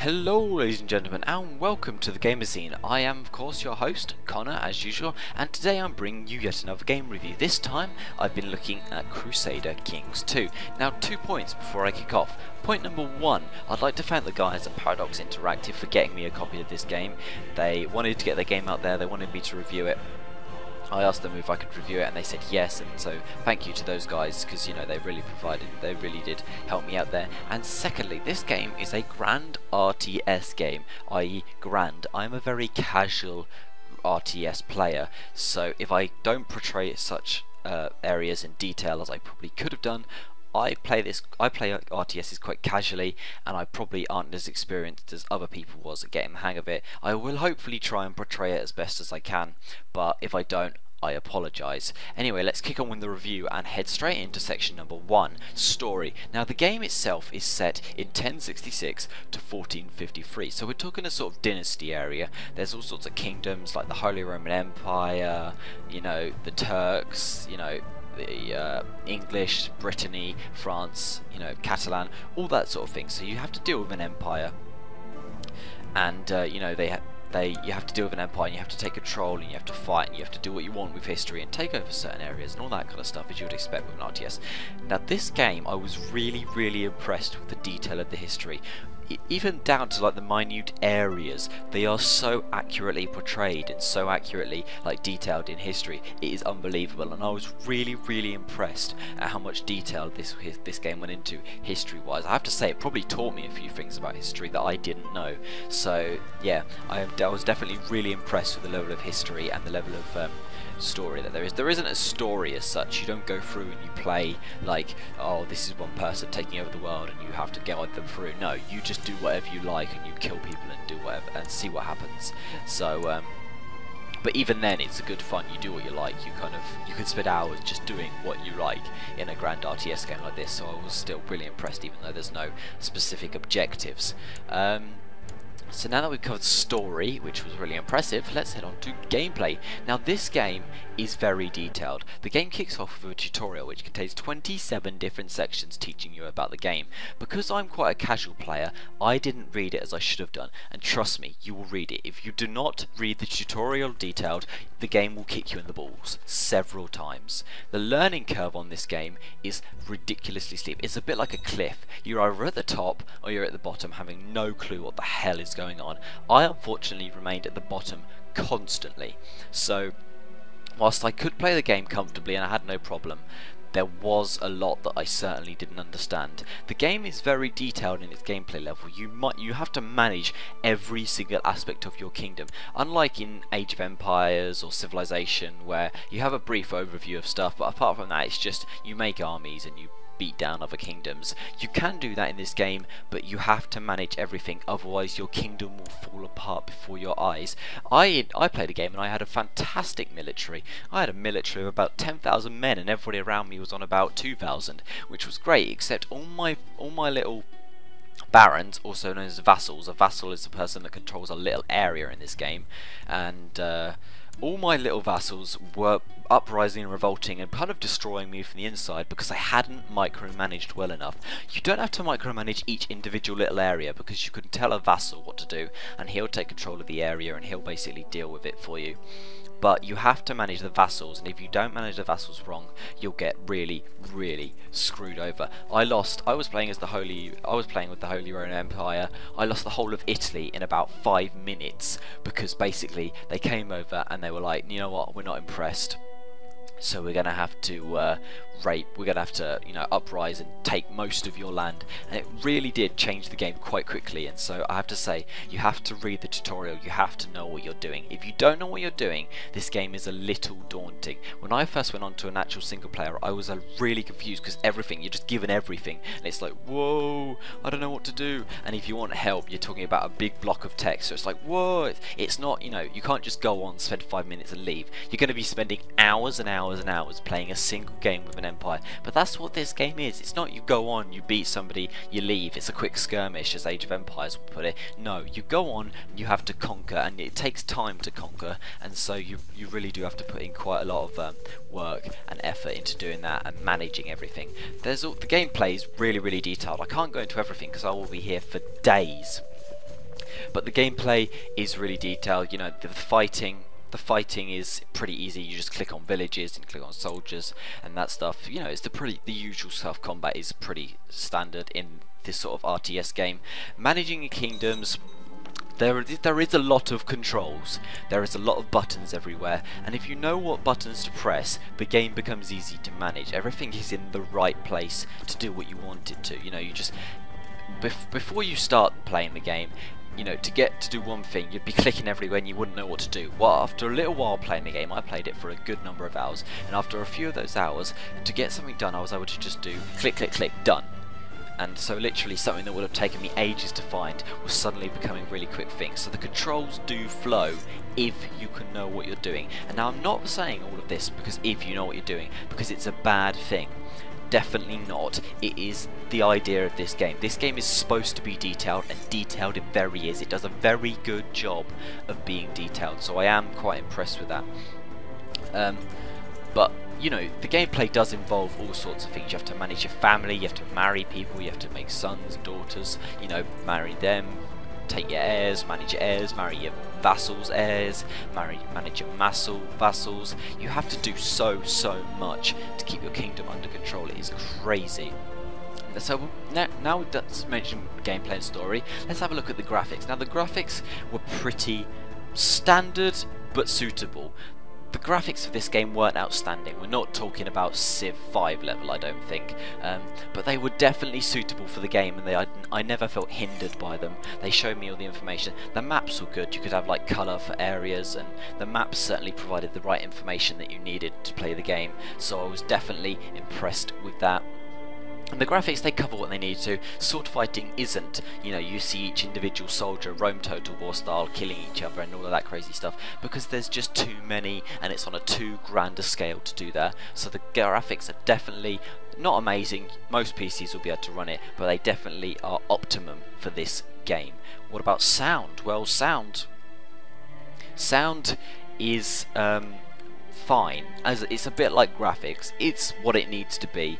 Hello ladies and gentlemen, and welcome to the Gamer Scene. I am of course your host, Connor, as usual, and today I'm bringing you yet another game review. This time I've been looking at Crusader Kings 2. Now 2 points before I kick off. Point number 1, I'd like to thank the guys at Paradox Interactive for getting me a copy of this game. They wanted to get their game out there, they wanted me to review it. I asked them if I could review it and they said yes, and so thank you to those guys because they really did help me out there. And secondly, this game is a grand RTS game, i.e. grand. I'm a very casual RTS player, so if I don't portray such areas in detail as I probably could have done, I play RTSs quite casually, and I probably aren't as experienced as other people was at getting the hang of it. I will hopefully try and portray it as best as I can, but if I don't, I apologise. Anyway, let's kick on with the review and head straight into section number 1, story. Now the game itself is set in 1066 to 1453, so we're talking a sort of dynasty area. There's all sorts of kingdoms like the Holy Roman Empire, the Turks, the English, Brittany, France, Catalan, all that sort of thing. So you have to deal with an empire, and you have to deal with an empire, and you have to take control, and you have to fight, and you have to do what you want with history and take over certain areas and all that kind of stuff as you would expect with an RTS. Now this game, I was really impressed with the detail of the history. Even down to like the minute areas, they are so accurately portrayed and so accurately detailed in history. It is unbelievable, and I was really impressed at how much detail this game went into history wise. I have to say, it probably taught me a few things about history that I didn't know. So yeah, I was definitely really impressed with the level of history and the level of story that there is. There isn't a story as such. You don't go through and you play like, oh, this is one person taking over the world and you have to guide them through. No, you just do whatever you like and you kill people and do whatever and see what happens. So but even then it's a good fun. You do what you like. You can spend hours just doing what you like in a grand RTS game like this. So I was still really impressed, even though there's no specific objectives. So now that we've covered story, which was really impressive, let's head on to gameplay. Now this game is very detailed. The game kicks off with a tutorial which contains 27 different sections teaching you about the game. Because I'm quite a casual player, I didn't read it as I should have done, and trust me, you will read it. If you do not read the tutorial detailed, the game will kick you in the balls several times. The learning curve on this game is ridiculously steep. It's a bit like a cliff. You're either at the top or you're at the bottom having no clue what the hell is going on. I unfortunately remained at the bottom constantly, so whilst I could play the game comfortably and I had no problem, there was a lot that I certainly didn't understand. The game is very detailed in its gameplay level. You have to manage every single aspect of your kingdom. Unlike in Age of Empires or Civilization, where you have a brief overview of stuff, but apart from that it's just you make armies and you beat down other kingdoms. You can do that in this game, but you have to manage everything, otherwise your kingdom will fall apart before your eyes. I played a game and I had a fantastic military. I had a military of about 10,000 men and everybody around me was on about 2,000, which was great, except all my little barons, also known as vassals. A vassal is the person that controls a little area in this game, and all my little vassals were uprising and revolting and kind of destroying me from the inside because I hadn't micromanaged well enough. You don't have to micromanage each individual little area because you can tell a vassal what to do and he'll take control of the area and he'll basically deal with it for you. But you have to manage the vassals, and if you don't manage the vassals wrong, you'll get really screwed over. I was playing with the Holy Roman Empire. I lost the whole of Italy in about 5 minutes because basically they came over and they were like, you know what, we're not impressed, so we're gonna have to uprise and take most of your land. And it really did change the game quite quickly, and so I have to say, you have to read the tutorial, you have to know what you're doing. If you don't know what you're doing, this game is a little daunting. When I first went on to an actual single player, I was really confused because you're just given everything, and it's like, whoa, I don't know what to do. And if you want help, you're talking about a big block of text, so it's like, whoa, it's not, you can't just go on, spend 5 minutes and leave. You're going to be spending hours and hours and hours playing a single game with an empire. But that's what this game is. It's not you go on, you beat somebody, you leave, it's a quick skirmish as Age of Empires would put it. No, you go on, you have to conquer, and it takes time to conquer, and so you really do have to put in quite a lot of work and effort into doing that and managing everything. The gameplay is really detailed. I can't go into everything because I will be here for days. But the gameplay is really detailed. You know, the fighting. The fighting is pretty easy. You just click on villages and click on soldiers and that stuff. You know, it's the usual stuff. Combat is pretty standard in this sort of RTS game. Managing your kingdoms, there is a lot of controls. There is a lot of buttons everywhere, and if you know what buttons to press, the game becomes easy to manage. Everything is in the right place to do what you want it to. You know, you just before you start playing the game, you know, to get to do one thing, you'd be clicking everywhere and you wouldn't know what to do. Well, after a little while playing the game, I played it for a good number of hours, and after a few of those hours, to get something done, I was able to just do click, click, click, done. And so literally something that would have taken me ages to find was suddenly becoming really quick things. So the controls do flow if you can know what you're doing. And now I'm not saying all of this because if you know what you're doing, because it's a bad thing. Definitely not. It is the idea of this game. This game is supposed to be detailed, and detailed it very is. It does a very good job of being detailed, so I am quite impressed with that. But you know, the gameplay does involve all sorts of things. You have to manage your family, you have to marry people, you have to make sons, daughters, you know, marry them, take your heirs, marry your vassals' heirs, manage your vassals. You have to do so much to keep your kingdom under control. It is crazy. So now that's mentioned gameplay and story, let's have a look at the graphics. Now the graphics were pretty standard but suitable. The graphics of this game weren't outstanding. We're not talking about Civ 5 level, I don't think, but they were definitely suitable for the game, and I never felt hindered by them. They showed me all the information. The maps were good. You could have like colour for areas, and the maps certainly provided the right information that you needed to play the game, so I was definitely impressed with that. And the graphics, they cover what they need to. Sword fighting isn't, you know, you see each individual soldier roam Total War style, killing each other and all of that crazy stuff, because there's just too many, and it's on a too grand a scale to do that. So the graphics are definitely not amazing. Most PCs will be able to run it, but they definitely are optimum for this game. What about sound? Well, sound is fine, as it's a bit like graphics. It's what it needs to be.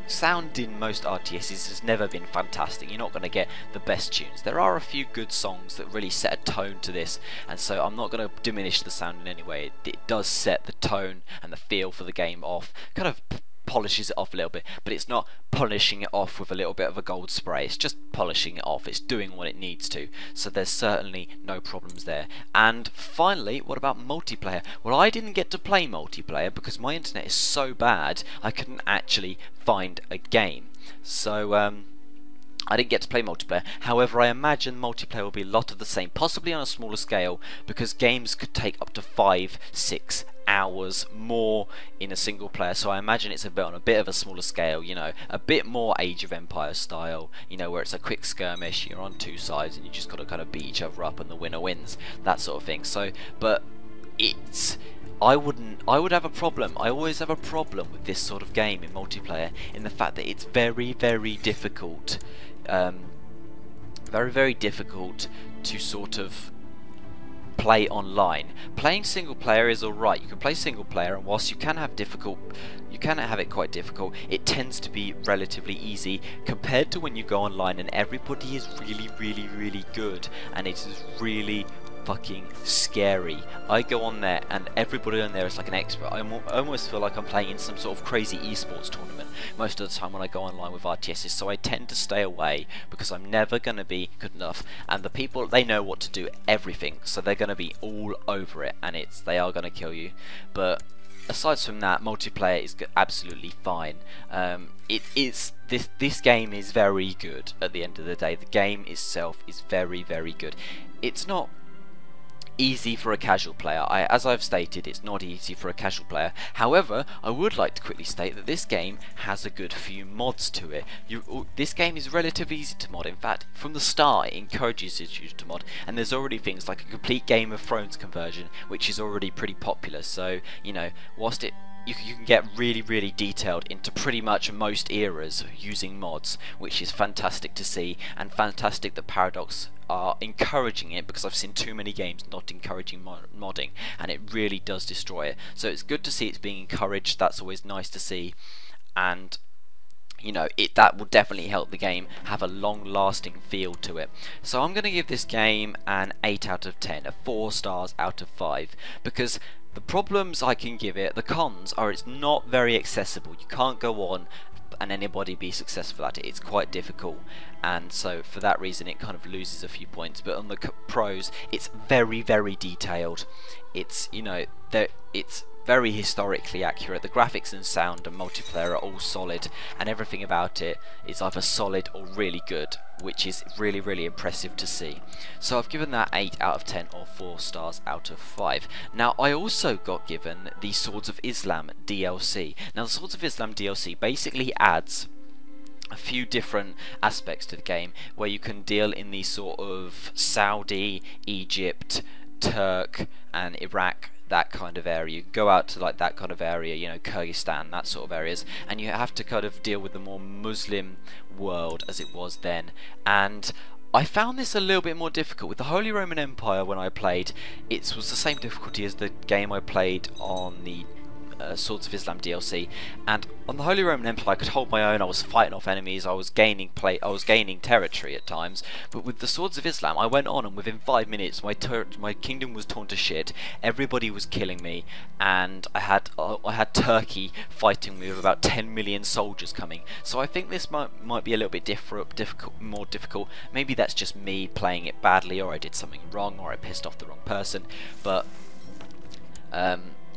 Sound in most RTSs has never been fantastic. You're not going to get the best tunes. There are a few good songs that really set a tone to this, and so I'm not going to diminish the sound in any way. It does set the tone and the feel for the game off, kind of polishes it off a little bit, but it's not polishing it off with a little bit of a gold spray. It's just polishing it off. It's doing what it needs to, so there's certainly no problems there. And finally, what about multiplayer? Well, I didn't get to play multiplayer because my internet is so bad I couldn't actually find a game, so I didn't get to play multiplayer. However, I imagine multiplayer will be a lot of the same, possibly on a smaller scale, because games could take up to 5-6 hours more in a single player, so I imagine it's on a bit of a smaller scale, you know, a bit more Age of Empires style, you know, where it's a quick skirmish, you're on two sides and you just got to kind of beat each other up and the winner wins, that sort of thing. So, but I would have a problem. I always have a problem with this sort of game in multiplayer, in the fact that it's very difficult, very difficult to sort of play online. Playing single player is alright. You can play single player, and whilst you can have it quite difficult, it tends to be relatively easy compared to when you go online and everybody is really good, and it is really fucking scary. I go on there and everybody on there is like an expert. I almost feel like I'm playing in some sort of crazy esports tournament most of the time when I go online with RTSs, so I tend to stay away because I'm never going to be good enough, and the people, they know what to do, everything, so they're going to be all over it, and they are going to kill you. But aside from that, multiplayer is absolutely fine. This game is very good at the end of the day. The game itself is very good. It's not easy for a casual player. As I've stated, it's not easy for a casual player. However, I would like to quickly state that this game has a good few mods to it. This game is relatively easy to mod. In fact, from the start, it encourages you to mod, and there's already things like a complete Game of Thrones conversion, which is already pretty popular. So, you know, whilst you can get really detailed into pretty much most eras using mods, which is fantastic to see, and fantastic that Paradox are encouraging it, because I've seen too many games not encouraging modding, and it really does destroy it. So it's good to see it's being encouraged. That's always nice to see. And you know, that will definitely help the game have a long-lasting feel to it. So I'm going to give this game an 8 out of 10, a 4 stars out of 5, because the problems I can give it, the cons, are it's not very accessible. You can't go on and anybody be successful at it. It's quite difficult, and so for that reason it kind of loses a few points. But on the pros, it's very, very detailed. It's, you know, it's very historically accurate. The graphics and sound and multiplayer are all solid, and everything about it is either solid or really good, which is really, really impressive to see. So I've given that 8 out of 10, or 4 stars out of 5. Now I also got given the Swords of Islam DLC. Now the Swords of Islam DLC basically adds a few different aspects to the game, where you can deal in the sort of Saudi, Egypt, Turk and Iraq, that kind of area. You go out to like that kind of area, you know, Kyrgyzstan, that sort of areas, and you have to kind of deal with the more Muslim world as it was then. And I found this a little bit more difficult. With the Holy Roman Empire, when I played, it was the same difficulty as the game I played on the Swords of Islam DLC, and on the Holy Roman Empire I could hold my own. I was fighting off enemies, I was gaining territory at times. But with the Swords of Islam, I went on, and within 5 minutes my kingdom was torn to shit. Everybody was killing me, and I had Turkey fighting me with about 10 million soldiers coming. So I think this might be a little bit more difficult. Maybe that's just me playing it badly, or I did something wrong, or I pissed off the wrong person. But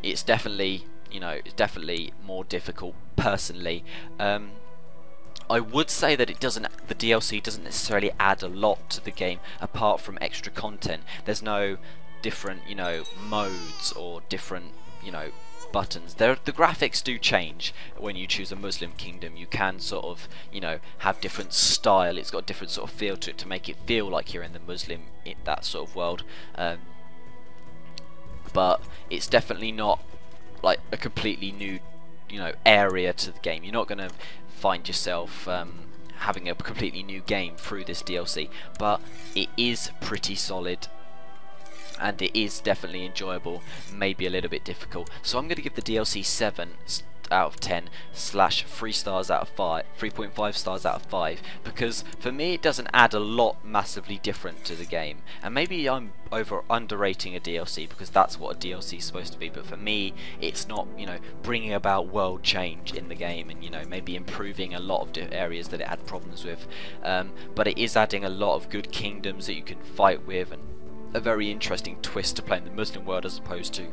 it's definitely, you know, it's definitely more difficult personally. I would say that the DLC doesn't necessarily add a lot to the game apart from extra content. There's no different, you know, modes or different, you know, buttons. The graphics do change when you choose a Muslim kingdom. You can sort of, you know, have different style. It's got a different sort of feel to it to make it feel like you're in the that sort of world. But it's definitely not like a completely new, you know, area to the game. You're not going to find yourself having a completely new game through this DLC, but it is pretty solid and it is definitely enjoyable, maybe a little bit difficult. So I'm going to give the DLC 7 out of 10 / 3 stars out of 5, 3.5 stars out of 5, because for me it doesn't add a lot massively different to the game. And maybe I'm underrating a DLC, because that's what a DLC is supposed to be, but for me it's not, you know, bringing about world change in the game and, you know, maybe improving a lot of areas that it had problems with, but it is adding a lot of good kingdoms that you can fight with, and a very interesting twist to play in the Muslim world as opposed to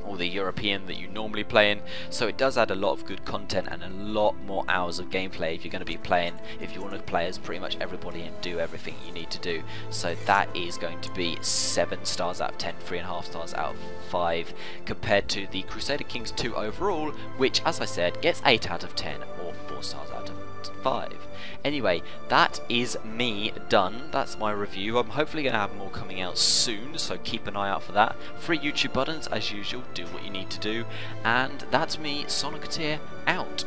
or the European that you normally play in. So it does add a lot of good content and a lot more hours of gameplay if you're going to be playing, if you want to play as pretty much everybody and do everything you need to do. So that is going to be 7 stars out of 10, 3.5 stars out of 5, compared to the Crusader Kings 2 overall, which, as I said, gets 8 out of 10 or 4 stars out of 5. Anyway, that is me done. That's my review. I'm hopefully going to have more coming out soon, so keep an eye out for that. Free YouTube buttons as usual, do what you need to do. And that's me, Sonicateer, out.